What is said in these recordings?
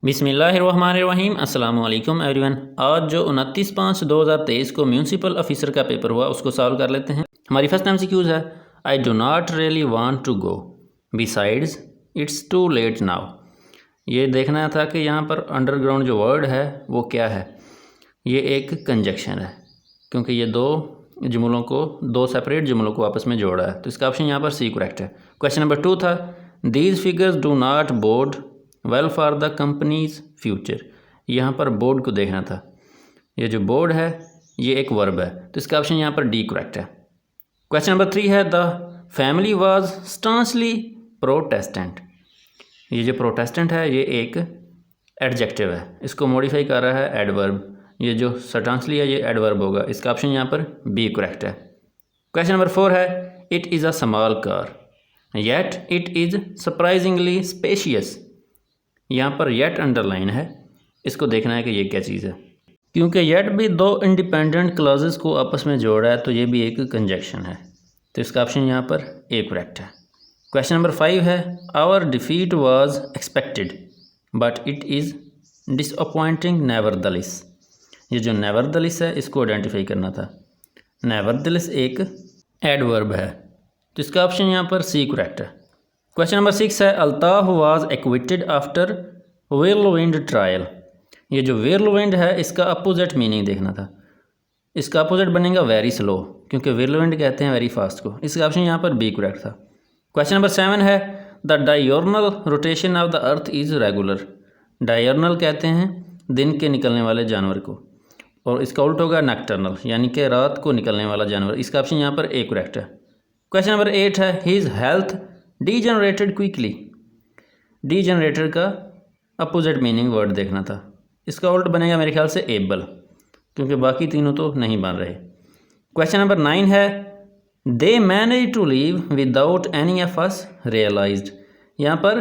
बिस्मिल्लाहिर्रहमानिर्रहीम अस्सलाम वालेकुम एवरीवन। आज जो 29/5/2023 को म्यूनसिपल ऑफिसर का पेपर हुआ उसको सॉल्व कर लेते हैं। हमारी फर्स्ट एमसीक्यूज़ है, I do not really want to go besides it's too late now. ये देखना था कि यहाँ पर अंडरग्राउंड जो वर्ड है वो क्या है। ये एक कंजक्शन है क्योंकि ये दो सेपरेट जुमलों को आपस में जोड़ा है, तो इसका ऑप्शन यहाँ पर सी करेक्ट है। क्वेश्चन नंबर 2 था, these figures do not board well for the companies future. यहाँ पर बोर्ड को देखना था, ये जो बोर्ड है ये एक वर्ब है, तो इसका ऑप्शन यहाँ पर डी करेक्ट है। क्वेश्चन नंबर 3 है, द फैमिली वाज स्टांचली प्रोटेस्टेंट। ये जो प्रोटेस्टेंट है ये एक एडजेक्टिव है, इसको मॉडिफाई कर रहा है एडवर्ब। ये जो स्टांचली है ये एडवर्ब होगा, इसका ऑप्शन यहाँ पर बी करेक्ट है। क्वेश्चन नंबर 4 है, it is a small car yet it is surprisingly spacious. यहाँ पर येट अंडरलाइन है, इसको देखना है कि ये क्या चीज़ है। क्योंकि येट भी दो इंडिपेंडेंट क्लॉजेस को आपस में जोड़ा है, तो ये भी एक कंजक्शन है, तो इसका ऑप्शन यहाँ पर ए करेक्ट है। क्वेश्चन नंबर 5 है, our defeat was expected but it is disappointing nevertheless. ये जो नेवरदलेस है इसको आइडेंटिफाई करना था। नेवरदलेस एक एडवर्ब है, तो इसका ऑप्शन यहाँ पर सी करेक्ट है। क्वेश्चन नंबर 6 है, Altaf was acquitted after whirlwind trial. ये जो व्हिरलविंड है इसका अपोजिट मीनिंग देखना था, इसका अपोजिट बनेगा वेरी स्लो, क्योंकि व्हिरलविंड कहते हैं वेरी फास्ट को। इसका ऑप्शन यहाँ पर बी करेक्ट था। क्वेश्चन नंबर 7 है, the diurnal rotation of the earth is regular. Diurnal कहते हैं दिन के निकलने वाले जानवर को, और इसका उल्ट होगा नॉकटर्नल, यानी कि रात को निकलने वाला जानवर। इसका ऑप्शन यहाँ पर ए करेक्ट है। क्वेश्चन नंबर 8 है, his health degenerated quickly. Degenerated का अपोजिट मीनिंग वर्ड देखना था, इसका उल्ट बनेगा मेरे ख्याल से एबल, क्योंकि बाकी तीनों तो नहीं बन रहे। क्वेश्चन नंबर 9 है, they manage to leave without any of us realised. यहाँ पर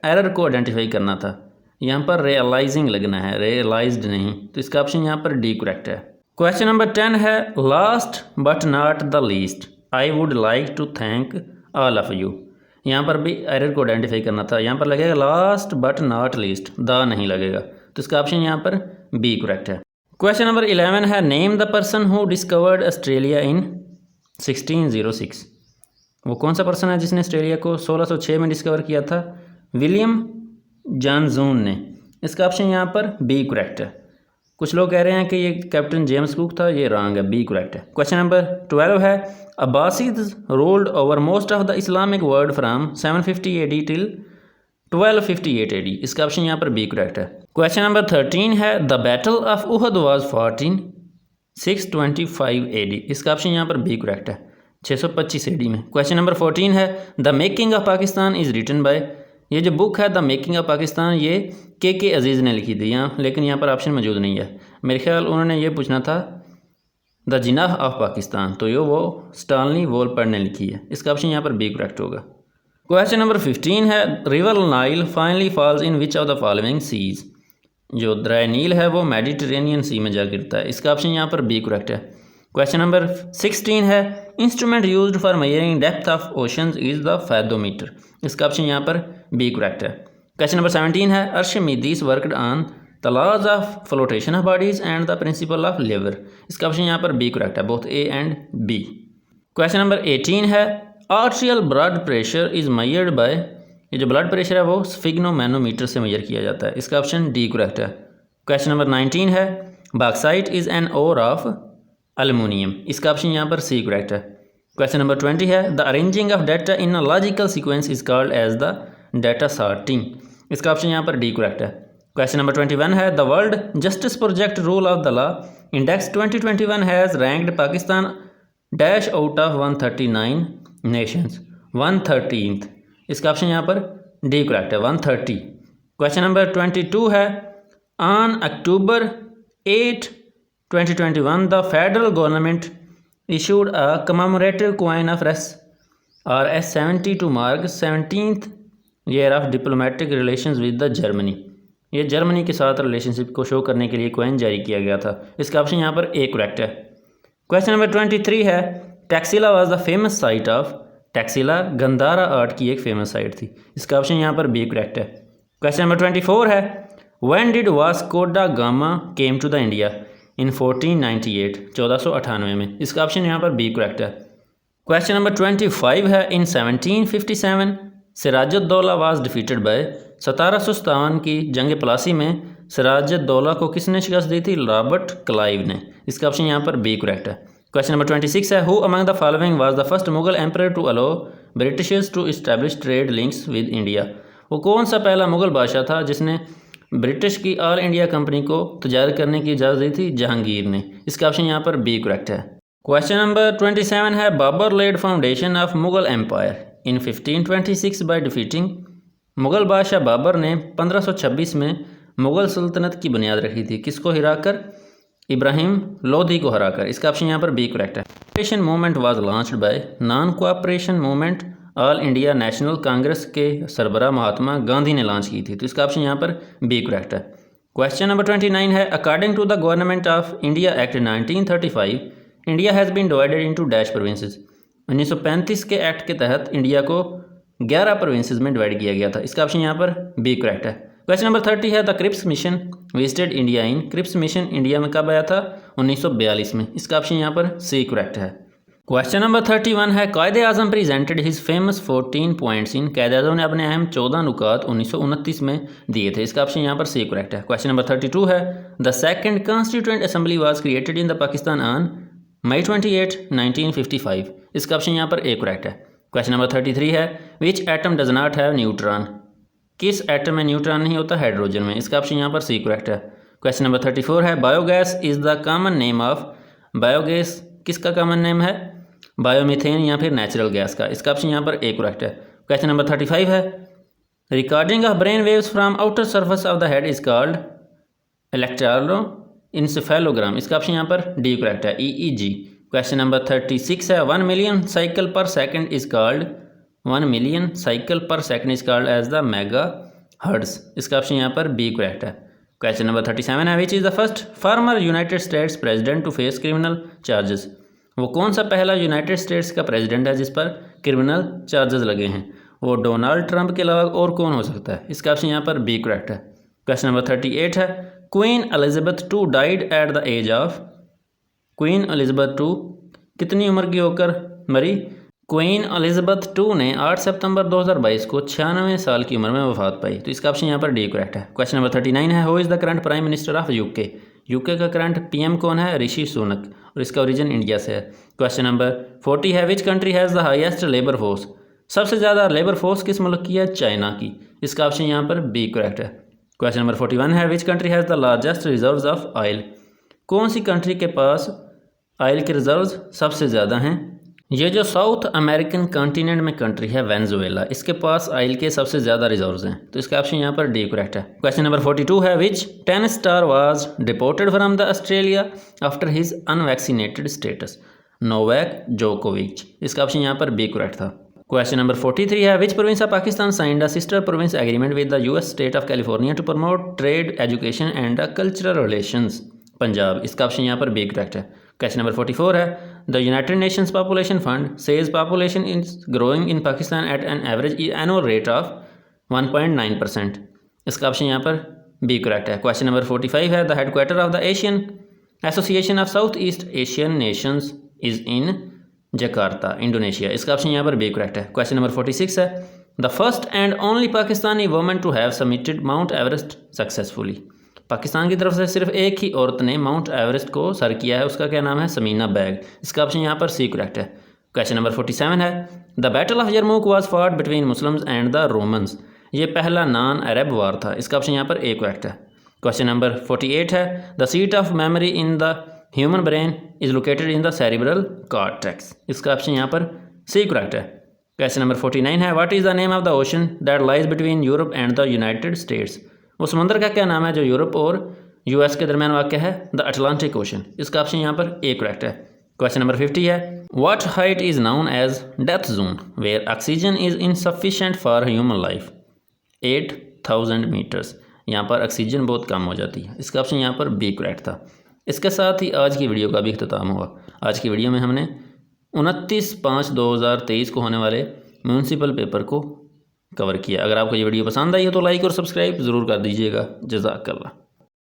एरर को आइडेंटिफाई करना था, यहाँ पर रियलाइजिंग लगना है, रियलाइज्ड नहीं, तो इसका ऑप्शन यहाँ पर डी करेक्ट है। क्वेश्चन नंबर 10 है, last but not the least I would like to thank all of you. यहाँ पर भी एरर को आइडेंटिफाई करना था, यहाँ पर लगेगा last but not least, the नहीं लगेगा, तो इसका ऑप्शन यहाँ पर बी करेक्ट है। क्वेश्चन नंबर 11 है, name the person who discovered Australia in 1606। वो कौन सा पर्सन है जिसने ऑस्ट्रेलिया को 1606 में डिस्कवर किया था? विलियम जॉनसन ने। इसका ऑप्शन यहाँ पर बी करेक्ट है। कुछ लोग कह रहे हैं कि ये कैप्टन जेम्स कुक था, ये रॉन्ग है, बी करेक्ट है। क्वेश्चन नंबर 12 है, Abbasid ruled over most of the Islamic world from 750 AD till 1258 AD। इसका ऑप्शन यहाँ पर बी करेक्ट है। क्वेश्चन नंबर 13 है, the battle of Uhud was fought in 625 AD। इसका ऑप्शन यहाँ पर बी करेक्ट है, 625 AD में। क्वेश्चन नंबर 14 है, the making of Pakistan is written by. ये जो बुक है द मेकिंग ऑफ पाकिस्तान ये के अजीज़ ने लिखी थी यहाँ, लेकिन यहाँ पर ऑप्शन मौजूद नहीं है। मेरे ख्याल उन्होंने ये पूछना था द जिनाह ऑफ पाकिस्तान, तो ये वो स्टानली वॉलपर ने लिखी है। इसका ऑप्शन यहाँ पर बी करेक्ट होगा। क्वेश्चन नंबर 15 है, river Nile finally falls in which of the following seas. जो दरिया नील है वो मेडिटेरेनियन सी में जा गिरता है, इसका ऑप्शन यहाँ पर बी करेक्ट है। क्वेश्चन नंबर 16 है, instrument used for measuring depth of oceans is the fathometer. इसका ऑप्शन यहाँ पर बी करेक्ट है। क्वेश्चन नंबर 17 है, Archimedes worked on the laws of flotation of bodies and the principle of lever. इसका option यहाँ पर B correct है, both A and B. Question number 18 है, arterial blood pressure is measured by. ये जो blood pressure है वो sphygmomanometer से मेजर किया जाता है, इसका ऑप्शन डी करेक्ट है। क्वेश्चन नंबर 19 है, bauxite is an ore of aluminium. इसका ऑप्शन यहाँ पर सी करेक्ट है। क्वेश्चन नंबर 20 है, the arranging of data in a logical sequence is called as the data sorting. इसका ऑप्शन यहाँ पर डी करेक्ट है। क्वेश्चन नंबर 21 है, the World Justice Project rule of the law index 2021 has ranked Pakistan dash out of 139 Nations 113th। इसका option यहाँ पर D correct है, 130। Question number 22 है, on October 8, 2021 the federal government issued a commemorative coin of RS70 to mark 17th year of diplomatic relations with the Germany। ये Germany के साथ relationship को show करने के लिए कॉइन जारी किया गया था, इसका ऑप्शन यहाँ पर ए करेक्ट है। क्वेश्चन नंबर 23 है, Taxila was the famous site of. Taxila Gandhara art की एक फेमस साइट थी, इसका ऑप्शन यहाँ पर बी करेक्ट है। क्वेश्चन नंबर 24 है, when did Vasco da Gama came to the India in 1498, 1498 में। इसका ऑप्शन यहाँ पर बी करेक्ट है। क्वेश्चन नंबर 25 है, in 1757 Sirajuddaula was defeated by. 1757 की जंग प्लासी में सिराजुद्दौला को किसने शिकस्त दी थी? रॉबर्ट क्लाइव ने। इसका ऑप्शन यहाँ पर बी करेक्ट है। क्वेश्चन नंबर 26 है, who among the following was the first Mughal emperor to allow Britishers to establish trade links with India. वो कौन सा पहला मुगल बादशाह था जिसने ब्रिटिश की ऑल इंडिया कंपनी को तजारत करने की इजाज़त दी थी? जहांगीर ने। इसका ऑप्शन यहाँ पर बी करेक्ट है। क्वेश्चन नंबर 27 है, Babar led foundation of Mughal empire in 1526 by defeating. Mughal बादशाह बाबर ने 1526 में मुगल सल्तनत की बुनियाद रखी थी, किसको हराकर? इब्राहिम लोधी को हराकर। इसका ऑप्शन यहाँ पर बी करेक्ट है। Cooperation movement was launched by. Non cooperation movement all India national Congress के सरबराह महात्मा गांधी ने लॉन्च की थी, तो इसका ऑप्शन यहाँ पर बी करेक्ट है। क्वेश्चन नंबर 29 है, according to the Government of India Act 1935 India has been divided into dash provinces. 1935 के एक्ट के तहत इंडिया को 11 प्रोविंसेस में डिवाइड किया गया था। इसका ऑप्शन यहाँ पर बी करेक्ट है। क्वेश्चन नंबर 30 है, the Cripps Mission visited India in. Cripps Mission India में कब आया था? 1942 में। इसका ऑप्शन यहाँ पर सी करेक्ट है। क्वेश्चन नंबर 31 है, Quaid Azam presented his famous 14 points in. Quaid Azam ने अपने अहम 14 नुकात 1929 में दिए थे। इसका ऑप्शन यहाँ पर सी करेक्ट है। क्वेश्चन नंबर 32 है, the second constituent assembly was created in the Pakistan on May 28, 1955। इसका ऑप्शन यहाँ पर ए करेक्ट है। क्वेश्चन नंबर 33 है, which atom does not have neutron. किस एटम में न्यूट्रॉन नहीं होता? हाइड्रोजन में। इसका ऑप्शन यहाँ पर सी करेक्ट है। क्वेश्चन नंबर 34 है, biogas is the common name of. Biogas किसका कॉमन नेम है? बायोमीथेन या फिर नेचुरल गैस का। इसका ऑप्शन यहाँ पर ए करेक्ट है। क्वेश्चन नंबर 35 है, recording of brain waves from outer surface of the head is called electroencephalogram. इसका ऑप्शन यहाँ पर डी करेक्ट है, EEG। क्वेश्चन नंबर 36 है, 1 million cycle per second is called. 1 million cycle per second is called as the megahertz. इसका option यहाँ पर B correct है। Question number 37 है, which is the first former United States president to face criminal charges. वो कौन सा पहला United states का प्रेसिडेंट है जिस पर क्रिमिनल चार्जेस लगे हैं? वो डोनाल्ड ट्रंप के अलावा और कौन हो सकता है? इसका ऑप्शन यहाँ पर बी करेक्ट है। क्वेश्चन नंबर 38 है, Queen Elizabeth II died at the age of. Queen Elizabeth II कितनी उम्र की होकर मरी? क्वीन एलिजाबेथ II ने 8 सितंबर 2022 को 96 साल की उम्र में वफात पाई, तो इसका ऑप्शन यहाँ पर डी करेक्ट है। क्वेश्चन नंबर 39 है, who is the current prime minister of UK। UK का करंट PM कौन है? ऋषि सुनक, और इसका ओरिजिन इंडिया से है। क्वेश्चन नंबर 40 है, which country has the highest labour force. सबसे ज़्यादा लेबर फोर्स किस मुल्क की है? चाइना की। इसका ऑप्शन यहाँ पर बी करेक्ट है। क्वेश्चन नंबर 41 है, which country has the largest reserves of oil. कौन सी कंट्री के पास ऑयल के रिजर्व्स सबसे ज़्यादा हैं? ये जो साउथ अमेरिकन कॉन्टिनेंट में कंट्री है वेनेजुएला, इसके पास ऑयल के सबसे ज़्यादा रिजर्व्स हैं, तो इसका ऑप्शन यहाँ पर डी करेक्ट है। क्वेश्चन नंबर 42 है, which tennis star was deported from the Australia after his unvaccinated status. Novak जोकोविच। इसका ऑप्शन यहाँ पर बी करेक्ट था। क्वेश्चन नंबर 43 है, which province of Pakistan signed the sister province agreement with the US state of California to promote trade education and cultural relations. Punjab. इसका option यहाँ पर B correct है। क्वेश्चन नंबर 44 है, the United Nations Population Fund says population is growing in Pakistan at an average annual rate of 1.9%। इसका option यहाँ पर B correct है। Question number 45 है, the headquarter of the Asian Association of South East Asian Nations is in Jakarta, Indonesia. इसका option यहाँ पर B correct है। Question number 46 है, the first and only Pakistani woman to have submitted Mount Everest successfully. Pakistan की तरफ से सिर्फ एक ही औरत ने माउंट एवरेस्ट को सर किया है, उसका क्या नाम है? समीना बैग। इसका ऑप्शन यहाँ पर सी करेक्ट है। क्वेश्चन नंबर 47 है, the battle of यरमूक was fought between Muslims and the Romans. ये पहला नॉन अरब वार था। इसका ऑप्शन यहाँ पर ए करेक्ट है। क्वेश्चन नंबर 48 है, the seat of memory in the human brain is located in the cerebral cortex. इसका ऑप्शन यहाँ पर सी करेक्ट है। क्वेश्चन नंबर 49 है, what is the name of the ocean that lies between Europe and the United states. वो समुद्र का क्या नाम है जो यूरोप और US के दरमियान वाक़ है? The Atlantic Ocean. इसका ऑप्शन यहाँ पर ए करेक्ट है। क्वेश्चन नंबर 50 है, what height is known as death zone where oxygen is insufficient for human life. 8000 metres. यहाँ पर ऑक्सीजन बहुत कम हो जाती है। इसका ऑप्शन यहाँ पर बी करेक्ट था। इसके साथ ही आज की वीडियो का भी अख्ताम हुआ। आज की वीडियो में हमने 29/5/2023 को होने वाले म्यूनसिपल पेपर को कवर किया। अगर आपको ये वीडियो पसंद आई हो तो लाइक और सब्सक्राइब ज़रूर कर दीजिएगा। जज़ाकल्लाह।